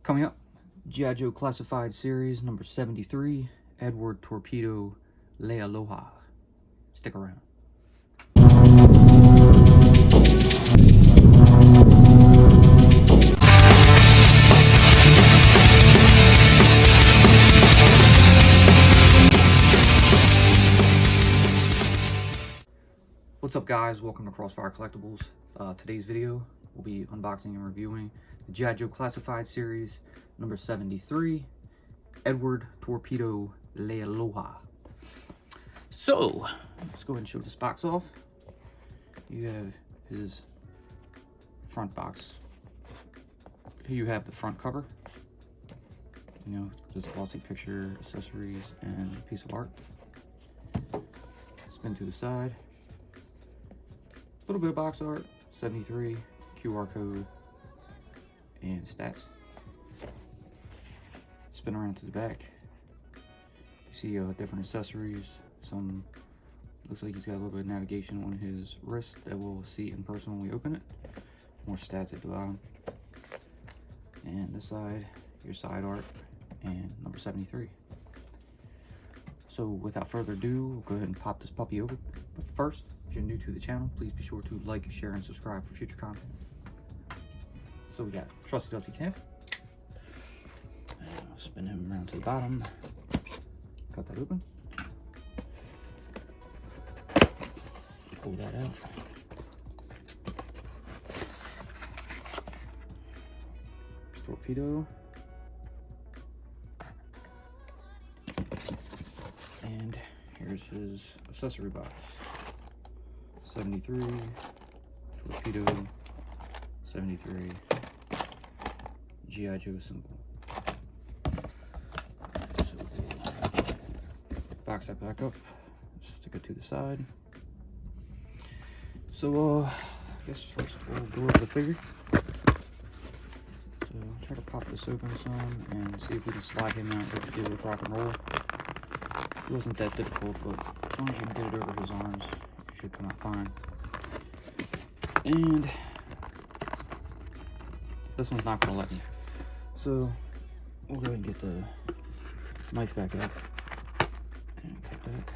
Coming up, G.I. Joe Classified Series number 73, Edward Torpedo Leialoha. Stick around. What's up guys, welcome to Crossfire Collectibles. Today's video, we'll be unboxing and reviewing the G.I. Joe Classified Series number 73, Edward Torpedo Leialoha. So, let's go ahead and show this box off. You have his front box. Here you have the front cover. You know, just glossy picture, accessories, and a piece of art. Spin to the side. A little bit of box art, 73, QR code, and stats. Spin around to the back. You see different accessories. Some looks like he's got a little bit of navigation on his wrist that we'll see in person when we open it. More stats at the bottom. And this side, your side art, and number 73. So without further ado, we'll go ahead and pop this puppy open. But first, if you're new to the channel, please be sure to like, share, and subscribe for future content. So we got Trusty Dusty Camp. I'll spin him around to the bottom. Cut that open. Pull that out. Torpedo. And here's his accessory box. 73, Torpedo, 73, G.I. Joe symbol. So we'll box that back up, stick it to the side. So I guess first we'll go over the figure. So try to pop this open some and see if we can slide him out like we did with Rock and Roll. It wasn't that difficult, but as long as you can get it over his arms, it should come out fine. And this one's not going to let me. So we'll go ahead and get the knife back out and cut that.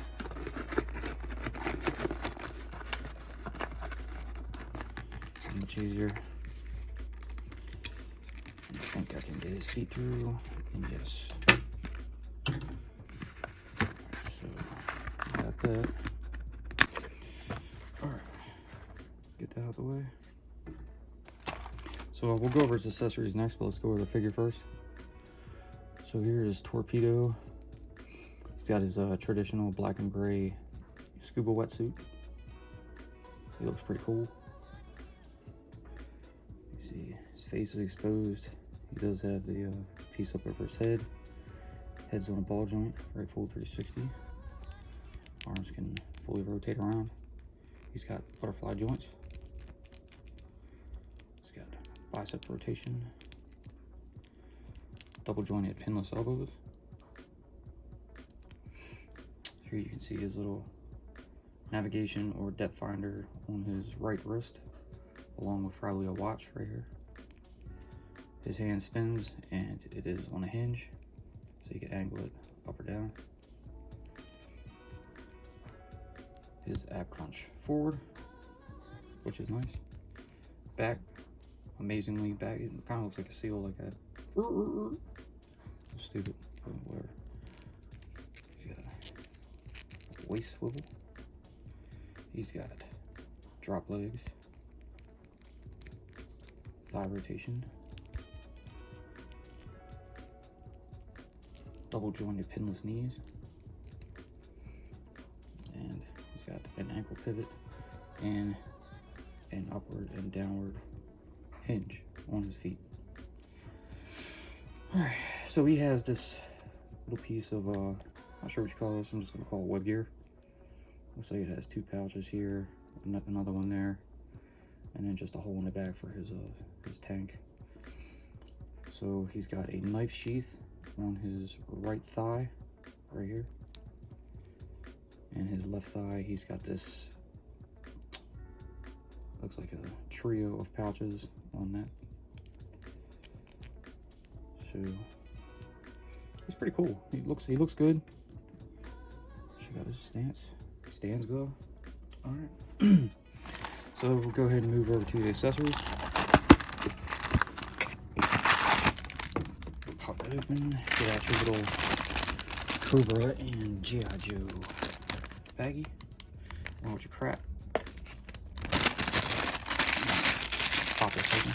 Much easier. I think I can get his feet through. And yes. So got that. Alright. Get that out of the way. So we'll go over his accessories next, but let's go over the figure first. So here is Torpedo. He's got his traditional black and gray scuba wetsuit. He looks pretty cool. You see his face is exposed. He does have the piece up over his head. Head's on a ball joint, right full 360. Arms can fully rotate around. He's got butterfly joints. He's got bicep rotation. Double jointed pinless elbows. Here you can see his little navigation or depth finder on his right wrist, along with probably a watch right here. His hand spins and it is on a hinge, so you can angle it up or down. His ab crunch forward, which is nice. Back, amazingly back. It kind of looks like a seal, like that. Stupid, but whatever. He's got a waist swivel. He's got drop legs, thigh rotation, double jointed pinless knees, and he's got an ankle pivot and an upward and downward hinge on his feet. Alright, so he has this little piece of, not sure what you call this, I'm just going to call it web gear. Looks like it has two pouches here, another one there, and then just a hole in the back for his tank. So he's got a knife sheath on his right thigh, right here. And his left thigh, he's got this, looks like a trio of pouches on that. So he's pretty cool. He looks good. Check out his stands go. All right. So we'll go ahead and move over to the accessories. Pop it open. Get out your little Cobra and G.I. Joe baggie. Along with your crap. Pop this open.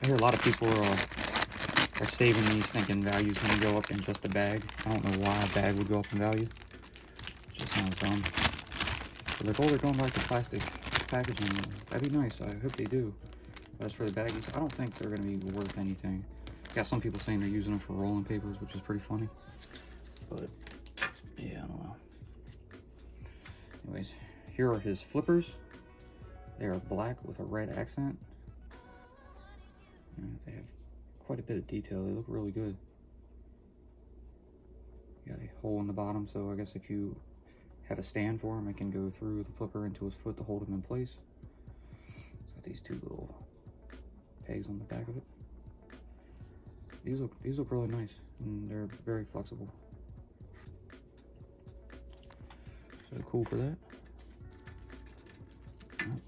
I hear a lot of people are saving these, thinking value's going to go up in just a bag. I don't know why a bag would go up in value. It just sounds dumb. They're like, oh, they're going back to plastic packaging. That'd be nice. I hope they do. But as for the baggies, I don't think they're going to be worth anything. Got some people saying they're using them for rolling papers, which is pretty funny. But, yeah, I don't know. Anyways, here are his flippers. They are black with a red accent. And they have quite a bit of detail. They look really good. Got a hole in the bottom, so I guess if you have a stand for him, it can go through the flipper into his foot to hold him in place. It's got these two little pegs on the back of it. These look really nice, and they're very flexible. So cool for that.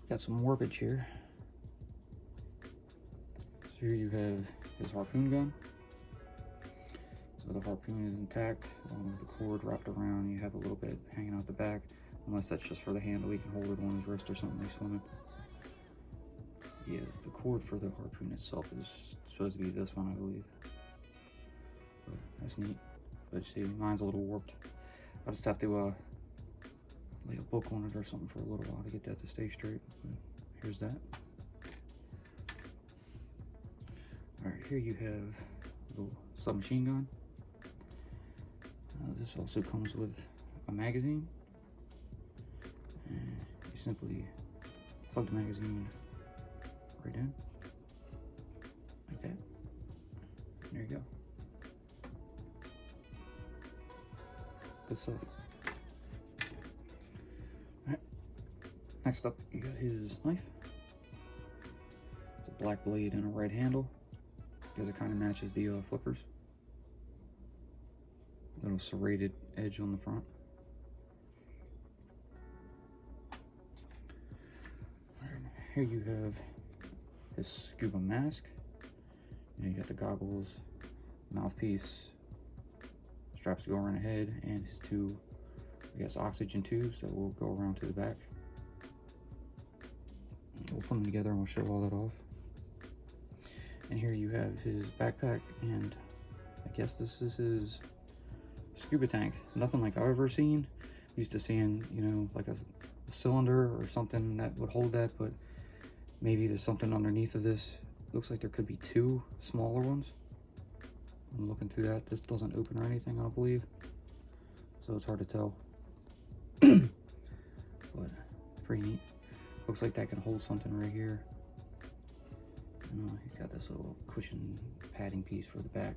Got some warpage here. So here you have his harpoon gun. So the harpoon is intact, along with the cord wrapped around. You have a little bit hanging out the back, unless that's just for the handle. He can hold it on his wrist or something like swimming. Yeah, the cord for the harpoon itself is supposed to be this one, I believe. But that's neat. But you see, mine's a little warped. I'll just have to lay a book on it or something for a little while to get that to stay straight. But here's that. Alright, here you have a little submachine gun. This also comes with a magazine. And you simply plug the magazine right in. Like that. There you go. Good stuff. Alright. Next up, you got his knife. It's a black blade and a red handle. Because it kind of matches the flippers. Little serrated edge on the front. Alright, here you have his scuba mask. You got the goggles, mouthpiece, straps to go around the head, and his two, I guess, oxygen tubes that will go around to the back. We'll put them together and we'll show all that off. And here you have his backpack, and I guess this is his scuba tank. Nothing like I've ever seen. Used to seeing, you know, like a cylinder or something that would hold that, but maybe there's something underneath of this. Looks like there could be two smaller ones. I'm looking through that. This doesn't open or anything, I don't believe. So it's hard to tell. But pretty neat. Looks like that can hold something right here. He's got this little cushion padding piece for the back.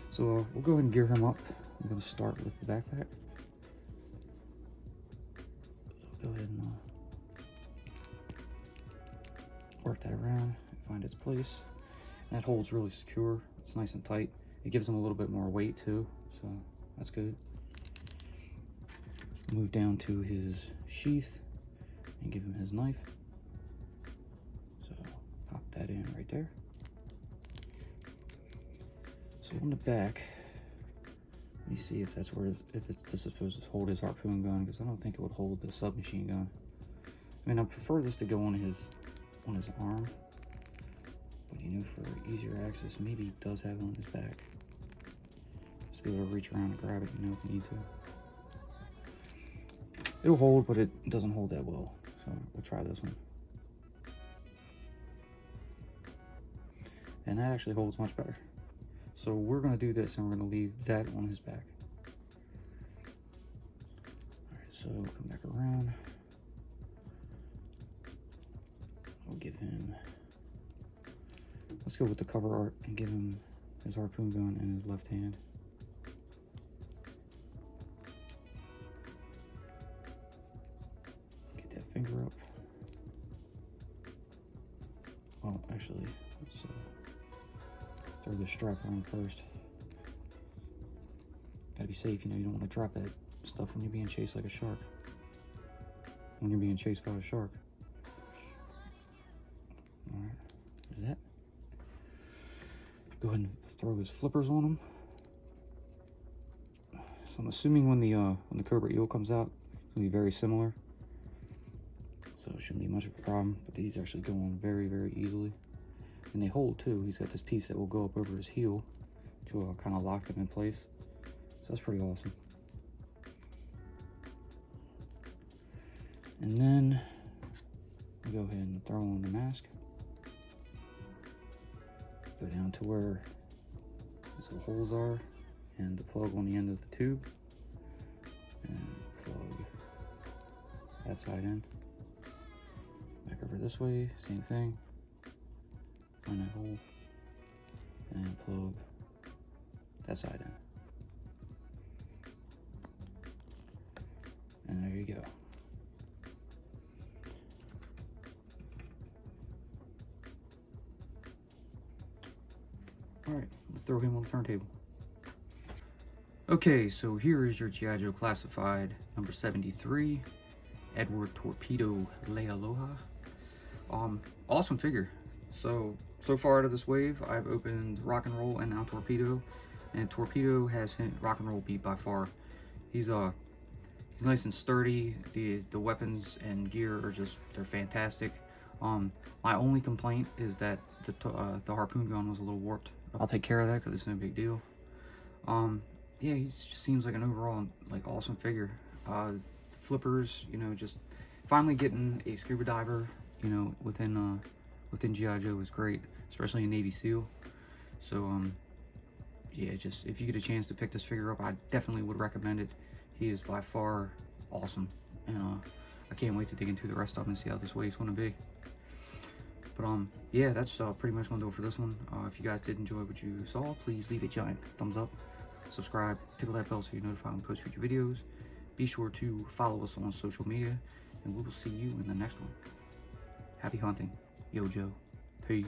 So we'll go ahead and gear him up. I'm going to start with the backpack. So go ahead and work that around, find its place. And that holds really secure. It's nice and tight. It gives him a little bit more weight too, so that's good. Move down to his sheath and give him his knife. Pop that in right there. So on the back, let me see if that's where, this is supposed to hold his harpoon gun, because I don't think it would hold the submachine gun. I mean, I prefer this to go on his arm, but you know, for easier access, maybe he does have it on his back. Just be able to reach around and grab it, you know, if you need to. It'll hold, but it doesn't hold that well, so we'll try this one. And that actually holds much better. So we're going to do this, and we're going to leave that on his back. Alright, so come back around. We'll give him, let's go with the cover art and give him his harpoon gun in his left hand. Get that finger up. Well, actually, let's throw the strap on first. Gotta be safe, you know, you don't want to drop that stuff when you're being chased like a shark. When you're being chased by a shark. Alright, there's that. Go ahead and throw his flippers on him. So I'm assuming when the Cobra Eel comes out, it's gonna be very similar. So it shouldn't be much of a problem, but these actually go on very, very easily. And they hold too. He's got this piece that will go up over his heel to kind of lock them in place. So that's pretty awesome. And then we go ahead and throw on the mask. Go down to where these little holes are and the plug on the end of the tube. And plug that side in. Back over this way, same thing. Find that hole and plug that side in. And there you go. Alright, let's throw him on the turntable. Okay, so here is your G.I. Joe Classified number 73, Edward Torpedo Leialoha. Awesome figure. So far out of this wave, I've opened Rock and Roll and now Torpedo, and Torpedo has Rock and Roll beat by far. He's nice and sturdy. The weapons and gear are they're fantastic. My only complaint is that the harpoon gun was a little warped. I'll take care of that because it's no big deal. Yeah, he just seems like an overall like awesome figure. Flippers, you know, just finally getting a scuba diver, you know, within G.I. Joe is great, especially in Navy SEAL. So yeah, just if you get a chance to pick this figure up, I definitely would recommend it. He is by far awesome, and I can't wait to dig into the rest of them and see how this wave's going to be. But yeah, that's pretty much going to do it for this one. If you guys did enjoy what you saw, please leave a giant thumbs up, subscribe, tickle that bell so you're notified when we post future videos. Be sure to follow us on social media, and we will see you in the next one. Happy hunting. Yo, Joe. Peace.